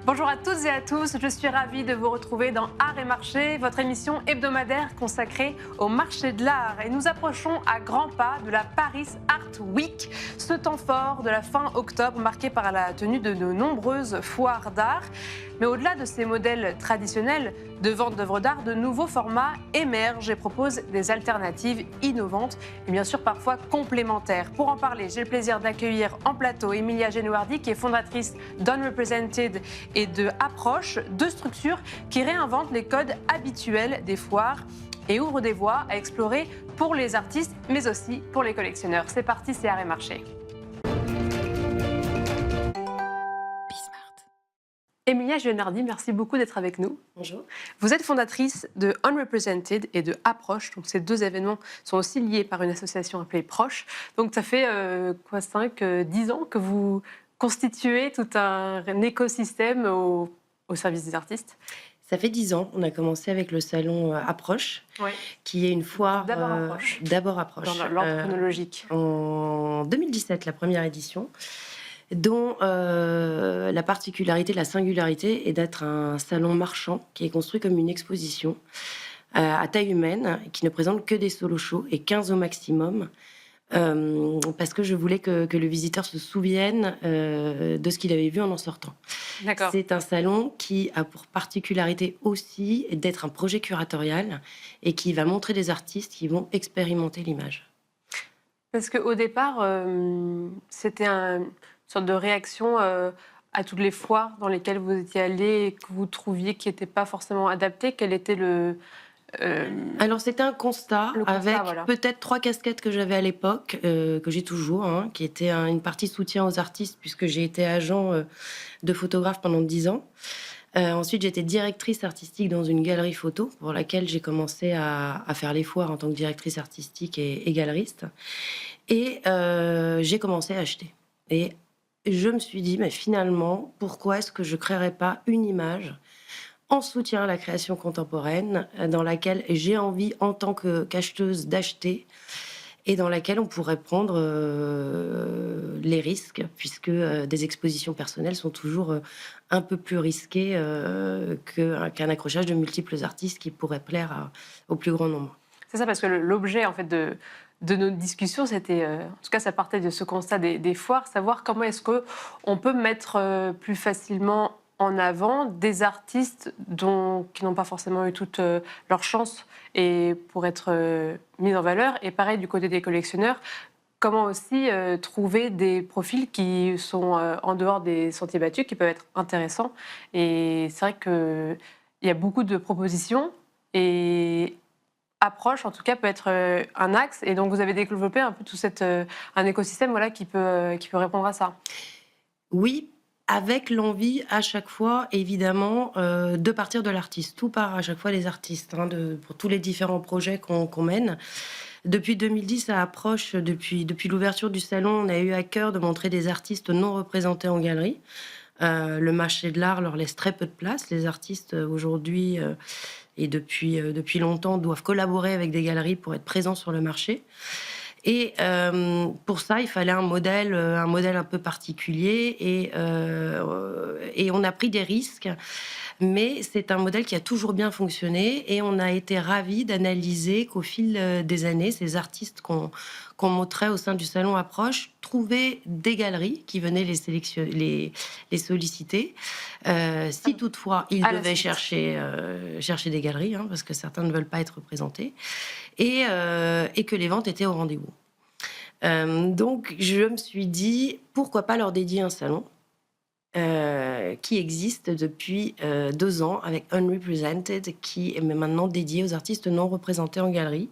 Bonjour à toutes et à tous, je suis ravie de vous retrouver dans Art et Marché, votre émission hebdomadaire consacrée au marché de l'art. Et nous approchons à grands pas de la Paris Art Week, ce temps fort de la fin octobre marqué par la tenue de nombreuses foires d'art. Mais au-delà de ces modèles traditionnels de vente d'œuvres d'art, de nouveaux formats émergent et proposent des alternatives innovantes et bien sûr parfois complémentaires. Pour en parler, j'ai le plaisir d'accueillir en plateau Emilia Genoardi, qui est fondatrice d'Unrepresented et de Approche, deux structures qui réinventent les codes habituels des foires et ouvrent des voies à explorer pour les artistes, mais aussi pour les collectionneurs. C'est parti, c'est Art et Marché. Emilia Genoardi, merci beaucoup d'être avec nous. Bonjour. Vous êtes fondatrice de Unrepresented et de Approche. Donc ces deux événements sont aussi liés par une association appelée Proche. Donc ça fait 10 ans que vous constituez tout un écosystème au service des artistes. Ça fait 10 ans. On a commencé avec le salon Approche, Ouais. qui est une foire... D'abord Approche. Dans l'ordre chronologique. En 2017, la première édition, dont la particularité, la singularité est d'être un salon marchand qui est construit comme une exposition à taille humaine, qui ne présente que des solo shows et 15 au maximum, parce que je voulais que le visiteur se souvienne de ce qu'il avait vu en sortant. D'accord. C'est un salon qui a pour particularité aussi d'être un projet curatorial et qui va montrer des artistes qui vont expérimenter l'image. Parce qu'au départ, c'était une sorte de réaction à toutes les foires dans lesquelles vous étiez allé et que vous trouviez qui n'étaient pas forcément adaptées. Quel était le... Alors c'était un constat avec voilà. Peut-être 3 casquettes que j'avais à l'époque, que j'ai toujours, qui était une partie soutien aux artistes, puisque j'ai été agent de photographe pendant 10 ans. Ensuite, j'étais directrice artistique dans une galerie photo pour laquelle j'ai commencé à faire les foires en tant que directrice artistique et galeriste. Et j'ai commencé à acheter. Et je me suis dit, mais finalement, pourquoi est-ce que je ne créerais pas une image en soutien à la création contemporaine, dans laquelle j'ai envie, en tant qu'acheteuse, d'acheter, et dans laquelle on pourrait prendre les risques, puisque des expositions personnelles sont toujours un peu plus risquées qu'un accrochage de multiples artistes qui pourraient plaire au plus grand nombre. C'est ça, parce que l'objet en fait de nos discussions, c'était, en tout cas ça partait de ce constat des foires, savoir comment est-ce qu'on peut mettre plus facilement en avant des artistes qui n'ont pas forcément eu toute leur chance et pour être mis en valeur. Et pareil du côté des collectionneurs, comment aussi trouver des profils qui sont en dehors des sentiers battus, qui peuvent être intéressants. Et c'est vrai qu'il y a beaucoup de propositions et Approche, en tout cas, peut être un axe. Et donc, vous avez développé un peu tout un écosystème qui peut répondre à ça. Oui, avec l'envie à chaque fois, évidemment, de partir de l'artiste. Tout part à chaque fois des artistes, pour tous les différents projets qu'on mène. Depuis 2010, à Approche, depuis l'ouverture du salon, on a eu à cœur de montrer des artistes non représentés en galerie. Le marché de l'art leur laisse très peu de place. Les artistes, aujourd'hui, et depuis longtemps, doivent collaborer avec des galeries pour être présents sur le marché. Et pour ça, il fallait un modèle un peu particulier. Et on a pris des risques. Mais c'est un modèle qui a toujours bien fonctionné. Et on a été ravis d'analyser qu'au fil des années, ces artistes qu'on montrait au sein du salon Approche trouvaient des galeries qui venaient les solliciter. Si toutefois, ils devaient chercher des galeries, parce que certains ne veulent pas être représentés. Et que les ventes étaient au rendez-vous. Donc, je me suis dit, pourquoi pas leur dédier un salon qui existe depuis 2 ans avec Unrepresented, qui est maintenant dédié aux artistes non représentés en galerie,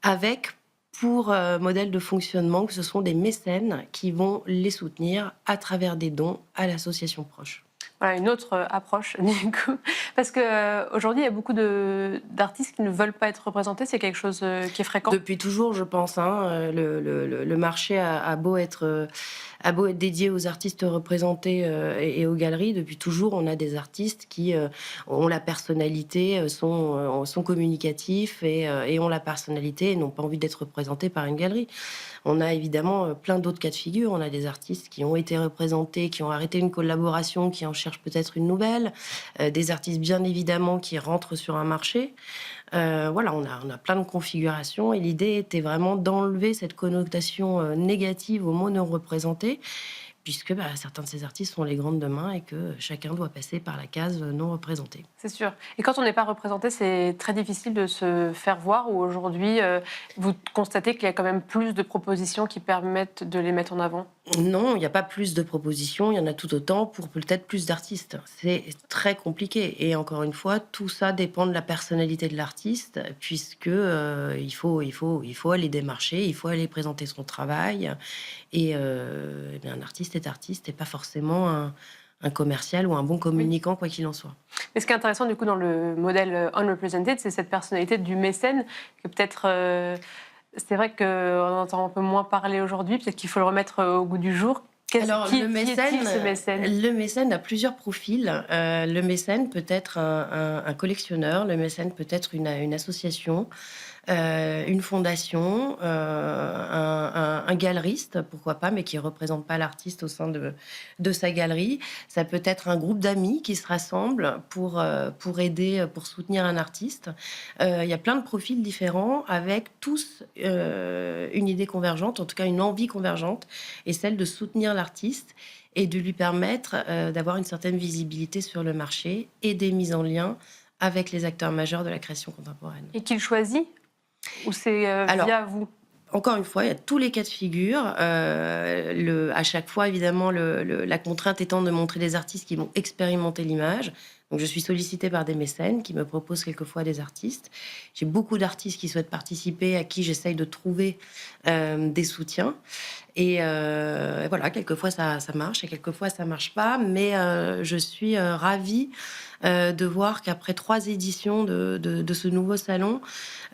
avec pour modèle de fonctionnement que ce sont des mécènes qui vont les soutenir à travers des dons à l'association Proche. Voilà, une autre approche, du coup. Parce qu'aujourd'hui, il y a beaucoup d'artistes qui ne veulent pas être représentés. C'est quelque chose qui est fréquent. Depuis toujours, je pense. Le marché a beau être dédié aux artistes représentés et aux galeries. Depuis toujours, on a des artistes qui ont la personnalité, sont communicatifs et ont la personnalité et n'ont pas envie d'être représentés par une galerie. On a évidemment plein d'autres cas de figure. On a des artistes qui ont été représentés, qui ont arrêté une collaboration, qui en cherchent peut-être une nouvelle. Des artistes, bien évidemment, qui rentrent sur un marché. Voilà, on a plein de configurations et l'idée était vraiment d'enlever cette connotation négative au mot non représenté, puisque certains de ces artistes sont les grands de demain et que chacun doit passer par la case non représentée. C'est sûr. Et quand on n'est pas représenté, c'est très difficile de se faire voir, ou aujourd'hui, vous constatez qu'il y a quand même plus de propositions qui permettent de les mettre en avant? Non, il n'y a pas plus de propositions, il y en a tout autant pour peut-être plus d'artistes. C'est très compliqué et encore une fois, tout ça dépend de la personnalité de l'artiste puisque, il faut aller démarcher, il faut aller présenter son travail et bien un artiste est artiste et pas forcément un commercial ou un bon Oui. communicant, quoi qu'il en soit. Mais ce qui est intéressant, du coup, dans le modèle unrepresented, c'est cette personnalité du mécène que peut-être... c'est vrai qu'on entend un peu moins parler aujourd'hui. Peut-être qu'il faut le remettre au goût du jour. Alors, Qui est-il, ce mécène? le mécène a plusieurs profils. Le mécène peut être un collectionneur, le mécène peut être une association, une fondation, un galeriste, pourquoi pas, mais qui ne représente pas l'artiste au sein de sa galerie. Ça peut être un groupe d'amis qui se rassemblent pour aider, pour soutenir un artiste. Il y a plein de profils différents avec tous une idée convergente, en tout cas une envie convergente, et celle de soutenir l'artiste et de lui permettre d'avoir une certaine visibilité sur le marché et des mises en lien avec les acteurs majeurs de la création contemporaine. Et qu'il choisit? Ou c'est via vous? Encore une fois, il y a tous les cas de figure. À chaque fois, évidemment, la contrainte étant de montrer des artistes qui vont expérimenter l'image. Donc, je suis sollicitée par des mécènes qui me proposent quelquefois des artistes. J'ai beaucoup d'artistes qui souhaitent participer, à qui j'essaye de trouver des soutiens. Et voilà, quelquefois ça marche et quelquefois ça marche pas. Mais je suis ravie de voir qu'après 3 éditions de ce nouveau salon,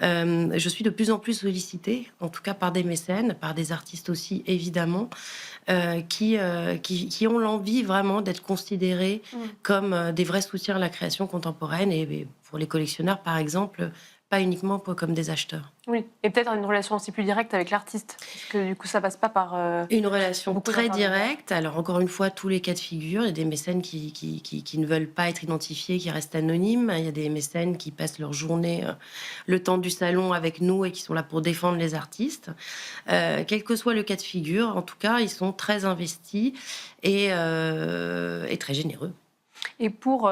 je suis de plus en plus sollicitée, en tout cas par des mécènes, par des artistes aussi, évidemment, qui ont l'envie vraiment d'être considérés comme des vrais soutiens à la création contemporaine. Et pour les collectionneurs, par exemple, pas uniquement comme des acheteurs. Oui, et peut-être une relation aussi plus directe avec l'artiste, parce que du coup, ça passe pas par... Une relation très d'intermédiaires. directe. Alors, encore une fois, tous les cas de figure. Il y a des mécènes qui ne veulent pas être identifiés, qui restent anonymes. Il y a des mécènes qui passent leur journée, le temps du salon avec nous et qui sont là pour défendre les artistes. Quel que soit le cas de figure, en tout cas, ils sont très investis et très généreux. Et pour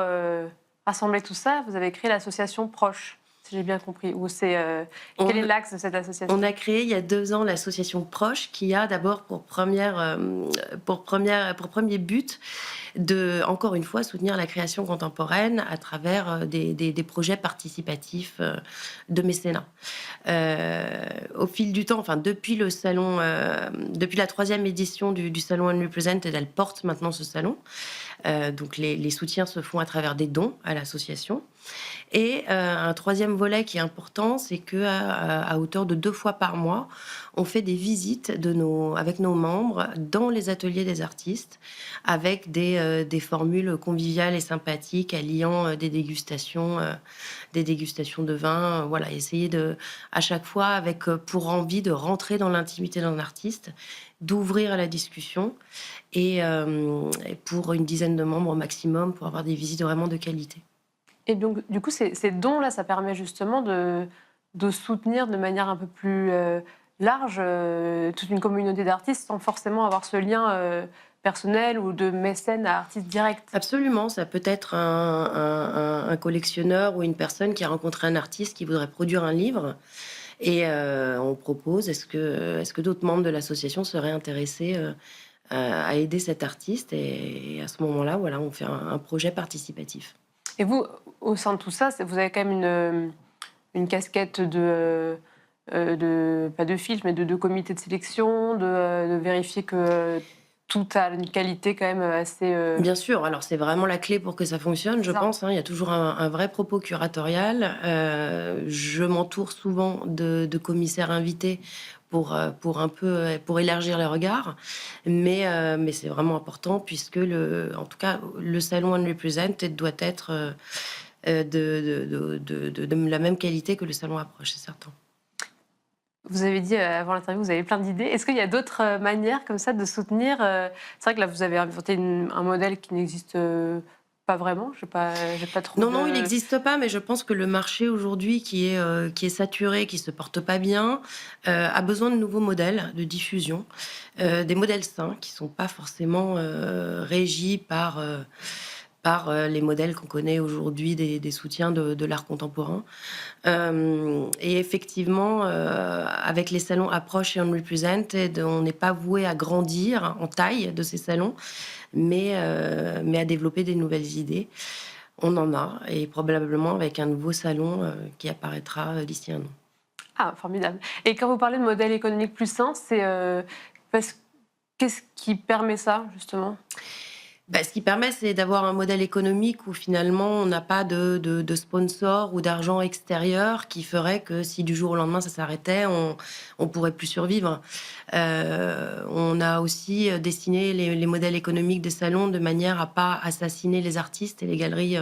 rassembler tout ça, vous avez créé l'association Proche, si j'ai bien compris. Ou c'est quel est l'axe de cette association? On a créé il y a 2 ans l'association Proche, qui a d'abord pour premier but de, encore une fois, soutenir la création contemporaine à travers des projets participatifs de mécénat. Au fil du temps, enfin depuis le salon, depuis la 3e édition du salon Unrepresented, elle porte maintenant ce salon. Donc les soutiens se font à travers des dons à l'association. Et un 3e volet qui est important, c'est qu'à hauteur de 2 fois par mois, on fait des visites avec nos membres dans les ateliers des artistes, avec des formules conviviales et sympathiques, alliant des dégustations de vin. Voilà, essayer à chaque fois avec pour envie de rentrer dans l'intimité d'un artiste, d'ouvrir à la discussion et pour une dizaine de membres au maximum, pour avoir des visites vraiment de qualité. Et donc, du coup, ces dons-là, ça permet justement de soutenir de manière un peu plus large toute une communauté d'artistes sans forcément avoir ce lien personnel ou de mécène à artiste direct. Absolument, ça peut être un collectionneur ou une personne qui a rencontré un artiste qui voudrait produire un livre. Et on propose, est-ce que d'autres membres de l'association seraient intéressés à aider cet artiste? Et à ce moment-là, voilà, on fait un projet participatif. Et vous, au sein de tout ça, vous avez quand même une casquette pas de filtre, mais de comité de sélection, de vérifier que tout a une qualité quand même assez... Bien sûr, alors c'est vraiment la clé pour que ça fonctionne, je pense. Il y a toujours un vrai propos curatorial. Je m'entoure souvent de commissaires invités pour un peu pour élargir les regards, mais c'est vraiment important puisque en tout cas le salon Unrepresented doit être de la même qualité que le salon Approche, c'est certain. Vous avez dit avant l'interview, vous avez plein d'idées. Est-ce qu'il y a d'autres manières comme ça de soutenir C'est vrai que là, vous avez inventé un modèle qui n'existe pas vraiment. J'ai pas trop. Non, il n'existe pas, mais je pense que le marché aujourd'hui, qui est saturé, qui se porte pas bien, a besoin de nouveaux modèles de diffusion, des modèles sains qui sont pas forcément régis par les modèles qu'on connaît aujourd'hui des soutiens de l'art contemporain. Et effectivement, avec les salons Approche et Unrepresented, on n'est pas voué à grandir en taille de ces salons, mais à développer des nouvelles idées. On en a, et probablement avec un nouveau salon qui apparaîtra d'ici un an. Ah, formidable. Et quand vous parlez de modèle économique plus sain, qu'est-ce qui permet ça, justement ? Ce qui permet, c'est d'avoir un modèle économique où finalement on n'a pas de sponsor ou d'argent extérieur qui ferait que si du jour au lendemain ça s'arrêtait, on pourrait plus survivre. On a aussi dessiné les modèles économiques des salons de manière à pas assassiner les artistes et les galeries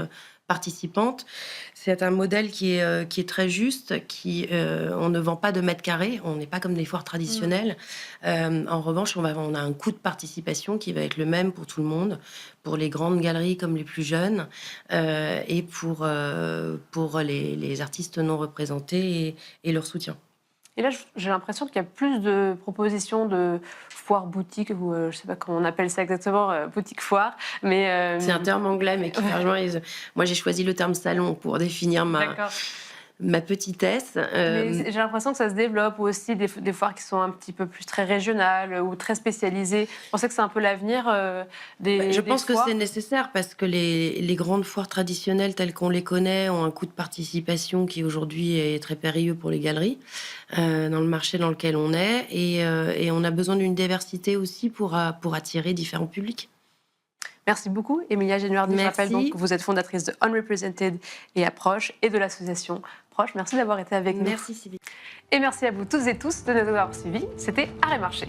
participantes. C'est un modèle qui est très juste, on ne vend pas de mètres carrés, on n'est pas comme des foires traditionnelles. En revanche, on a un coût de participation qui va être le même pour tout le monde, pour les grandes galeries comme les plus jeunes, et pour les artistes non représentés et leur soutien. Et là, j'ai l'impression qu'il y a plus de propositions de foires boutiques, ou je ne sais pas comment on appelle ça exactement, boutique-foire. Mais c'est un terme anglais, mais qui moi, j'ai choisi le terme salon pour définir ma petitesse. Mais j'ai l'impression que ça se développe, ou aussi des foires qui sont un petit peu plus très régionales ou très spécialisées. Vous pensez que c'est un peu l'avenir des Je pense foires ? que c'est nécessaire parce que les grandes foires traditionnelles telles qu'on les connaît ont un coût de participation qui aujourd'hui est très périlleux pour les galeries dans le marché dans lequel on est, et on a besoin d'une diversité aussi pour attirer différents publics. Merci beaucoup, Emilia Genuardi. Je rappelle donc que vous êtes fondatrice de Unrepresented et Approche, et de l'association Proche. Merci d'avoir été avec nous. Merci Sylvie. Et merci à vous toutes et tous de nous avoir suivis. C'était Arrêt Marché.